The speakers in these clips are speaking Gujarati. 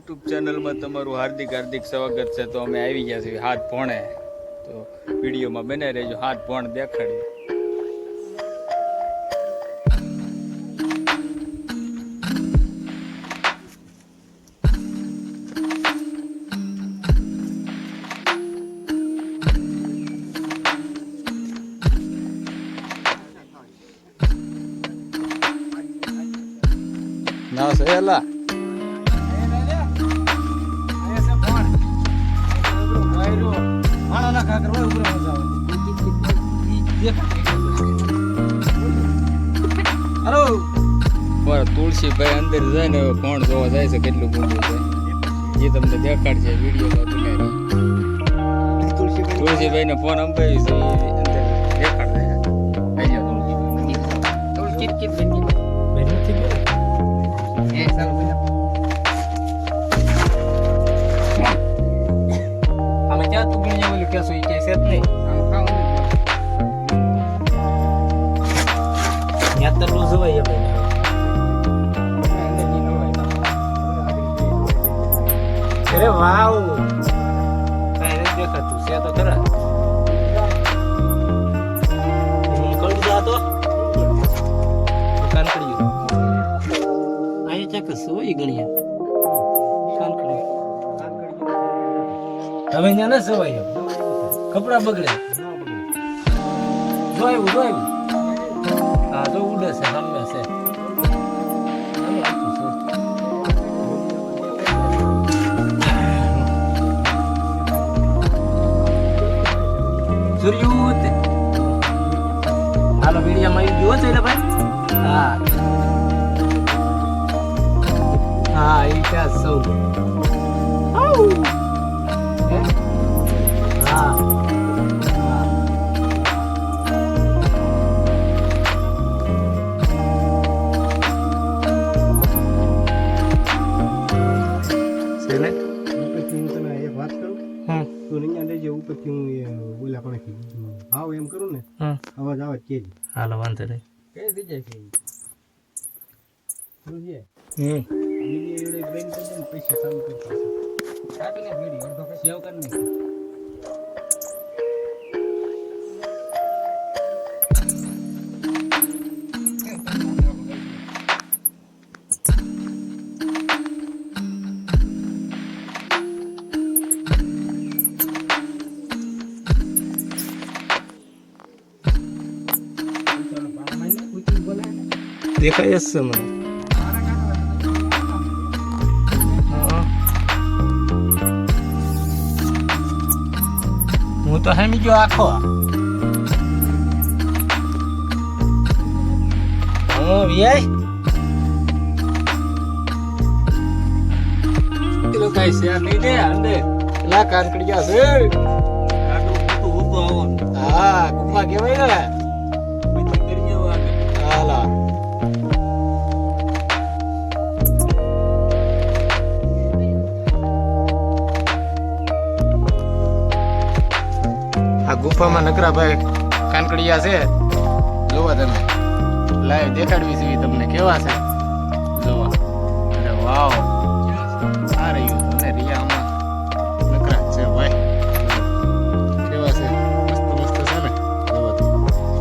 યુટ્યુબ ચેનલમાં તમારું હાર્દિક હાર્દિક સ્વાગત છે। તો અમે આવી ગયા છીએ 7 પોણે, તો વિડીયોમાં બને રહેજો। 7 પોણ દેખાડીએ। ના સહેલા તુલસીભાઈ અંદર જાય ને કોણ જોવા જાય છે કેટલું ઊંડું છે એ તમને દેખાડશે વિડીયોમાં બનાવી। તુલસીભાઈ ને ફોન અંબાવી છે અંદર દેખાડશે। અમે ક્યાં તું ગણ્યા બોલ્યું કે શું કે છે જ નહીં યાદ તો રોજ હોય ભાઈ। અરે વાવ કાઈ નથી દેખાતું છે તો ખરા હું કઈ જાતો કાનકડી આય ચક સોઈ ગણ્યા કાનકડી તમે ન્યા ન સવાય કપડા બગડે જોયું હા તો ઉડે છે સામે છે સૂર્યુત હાલો વિડીયોમાં આવી ગયો છે એટલે ભાઈ હા હા એ ક્યાં સૌ હા સેને એક વાત કરું તો નહીં આને જે ઉપરથી હું બોલા પણ આવ એમ કરું ને અવાજ આવે કે હાલો વાંધો નહીં કે થઈ જાય છે શું છે એવડે બેન કરી દે પૈસા ચાલુ કરતા કાપીને વિડિયો અડધો કે સેવ કરી નાખ દેખાય છે મને હું તો હેમી ગયો આખો વીઆઈ કિલો કાઈ શેર નહીં દે અંદર લા કાનકડી ગયા છે આટલું ઊતો આવો હા ગુફા કેવાય ને બીજી કરી જેવો આગળ હાલા આ ગુફામાં નકરા ભાઈ કાનકડિયા છે જોવા તમે લાઈવ દેખાડવી છે તમને કેવા છે જોવા અરે વાવ આ રહ્યું અને રિયામાં નકરા છે ભાઈ કેવા છે મસ્ત મસ્ત છે ને જોવા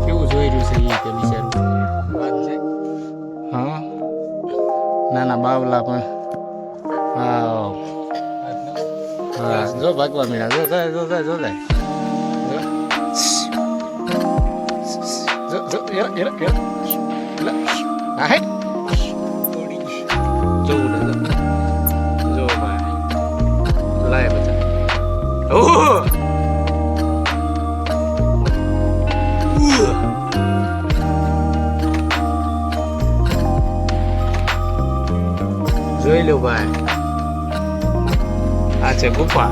કેવું જોઈ રહ્યું છે એ કે બિચારું વાત છે હા નાના બાવલા પણ હા હા જો ભાગવા મળ્યા જો જાય જો જાય જો જાય જોઈ લો ભાઈ આ છે ગુફા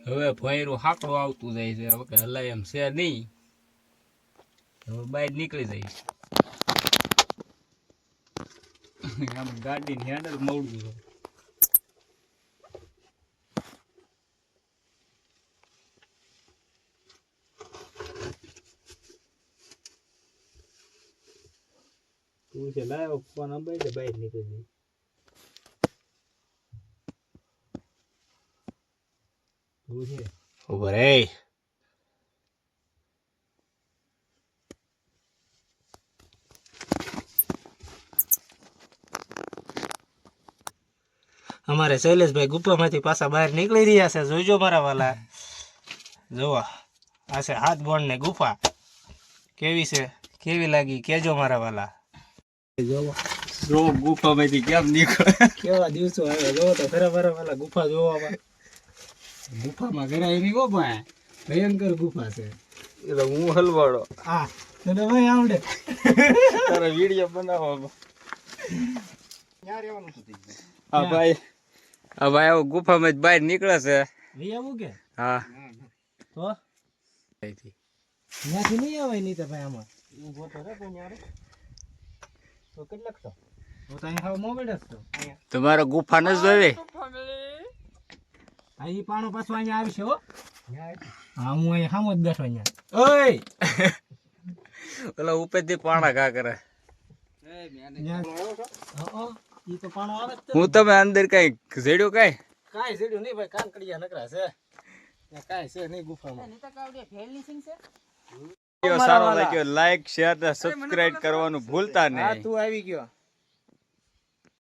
હવે ભોયરું હાકડું આવતું જાય છે હવે હલાય એમ છે નહીં હવે બહાર નીકળી જાય આમ ગાડીની હેન્ડલ મોડું છે. તું છે લાવ ફોન અંબાઈ દે બહાર નીકળી તું છે ઉભો રે. અમારે શૈલેષભાઈ ગુફામાંથી પાછા બહાર નીકળી રહ્યા છે. જોઈજો મારા વાલા. જોવા આ છે 7 બોન્ડ ને ગુફા. કેવી છે, કેવી લાગી કેજો મારા વાલા. જો ગુફામાંથી કેમ નીકળે. કેવા દિવસો આવ્યા જોવો તો ખરા મારા વાલા. ગુફા જોવા ગુફામાં ઘરાય નહીં હો ભાઈ. ભયંકર ગુફા છે. એટલે હું હલવાડો હા તને ભાઈ આવડે. તારા વિડીયો બનાવવા. ક્યાં રહેવાનું હતું તે? હા ભાઈ આવો ગુફામાં જ બહાર નીકળે છે. વી આવું કે હા તો ત્યાંથી નહીં આવે નહીં તો ભાઈ આમાં ઊભો તો રે કોઈ ન્યારે. તો કેટલાક તો હું તો અહીં હાવ મોબાઈલ જ તો તમારો ગુફા ન જોઈ. આ ઈ પાણો પાછો અહીંયા આવશે હો. હા હું અહીંયા સામો જ બેઠો અહીંયા. ઓય પેલા ઉપરથી પાણા ઘા કરે. ઈ તો પાણો આવે જ તે. હું તમે અંદર કઈ જેડ્યો કઈ કાંઈ સીડ્યું નહીં ભાઈ. કાનકડિયા નકરા છે. ત્યાં કાંઈ છે નહીં ગુફામાં. સારો લાગ્યો લાઈક શેર ને સબસ્ક્રાઇબ કરવાનું ભૂલતા હા નહીં. તું આવી ગયો.